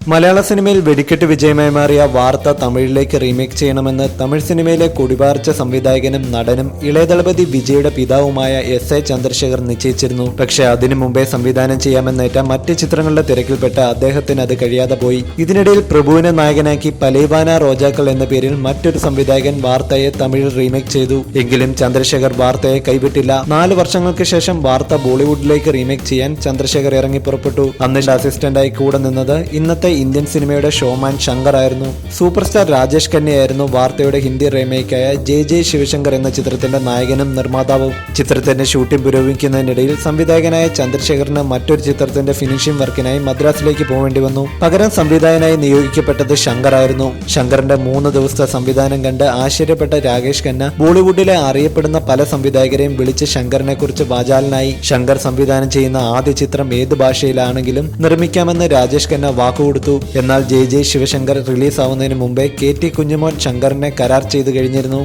മലയാള സിനിമയിൽ വെടിക്കെട്ട് വിജയമായി മാറിയ വാർത്ത തമിഴിലേക്ക് റീമേക്ക് ചെയ്യണമെന്ന് തമിഴ് സിനിമയിലെ കൊടിപാർച്ച സംവിധായകനും നടനും ഇളയദളപതി വിജയുടെ പിതാവുമായ എസ് എ ചന്ദ്രശേഖർ നിശ്ചയിച്ചിരുന്നു. പക്ഷേ അതിനു മുമ്പേ സംവിധാനം ചെയ്യാമെന്നേറ്റ മറ്റ് ചിത്രങ്ങളുടെ തിരക്കിൽപ്പെട്ട അദ്ദേഹത്തിന് അത് കഴിയാതെ പോയി. ഇതിനിടയിൽ പ്രഭുവിനെ നായകനാക്കി പലേവാന റോജാക്കൾ എന്ന പേരിൽ മറ്റൊരു സംവിധായകൻ വാർത്തയെ തമിഴിൽ റീമേക്ക് ചെയ്തു. എങ്കിലും ചന്ദ്രശേഖർ വാർത്തയെ കൈവിട്ടില്ല. 4 വർഷങ്ങൾക്ക് ശേഷം വാർത്ത ബോളിവുഡിലേക്ക് റീമേക്ക് ചെയ്യാൻ ചന്ദ്രശേഖർ ഇറങ്ങി പുറപ്പെട്ടു. അന്ന് അസിസ്റ്റന്റായി കൂടെ നിന്നത് ഇന്നത്തെ ഇന്ത്യൻ സിനിമയുടെ ഷോമാൻ ശങ്കർ ആയിരുന്നു. സൂപ്പർ സ്റ്റാർ രാജേഷ് ഖന്നയായിരുന്നു വാർത്തയുടെ ഹിന്ദി റീമേക്കായ ജെ ശിവശങ്കർ എന്ന ചിത്രത്തിന്റെ നായകനും നിർമ്മാതാവും. ചിത്രത്തിന്റെ ഷൂട്ടിംഗ് പുരോഗമിക്കുന്നതിനിടയിൽ സംവിധായകനായ ചന്ദ്രശേഖറിന് മറ്റൊരു ചിത്രത്തിന്റെ ഫിനിഷിംഗ് വർക്കിനായി മദ്രാസിലേക്ക് പോവേണ്ടി വന്നു. പകരം സംവിധായകനായി നിയോഗിക്കപ്പെട്ടത് ശങ്കർ ആയിരുന്നു. ശങ്കറിന്റെ 3 ദിവസത്തെ സംവിധാനം കണ്ട് ആശ്ചര്യപ്പെട്ട രാകേഷ് ഖന്ന ബോളിവുഡിലെ അറിയപ്പെടുന്ന പല സംവിധായകരെയും വിളിച്ച് ശങ്കറിനെ കുറിച്ച് വാചാലനായി. ശങ്കർ സംവിധാനം ചെയ്യുന്ന ആദ്യ ചിത്രം ഏത് ഭാഷയിലാണെങ്കിലും നിർമ്മിക്കാമെന്ന് രാജേഷ് ഖന്ന വാക്കുകൊടുത്തു. എന്നാൽ ജെ ശിവശങ്കർ റിലീസ് ആവുന്നതിന് മുമ്പേ KT കുഞ്ഞുമോൻ ശങ്കറിനെ കരാർ ചെയ്തു കഴിഞ്ഞിരുന്നു.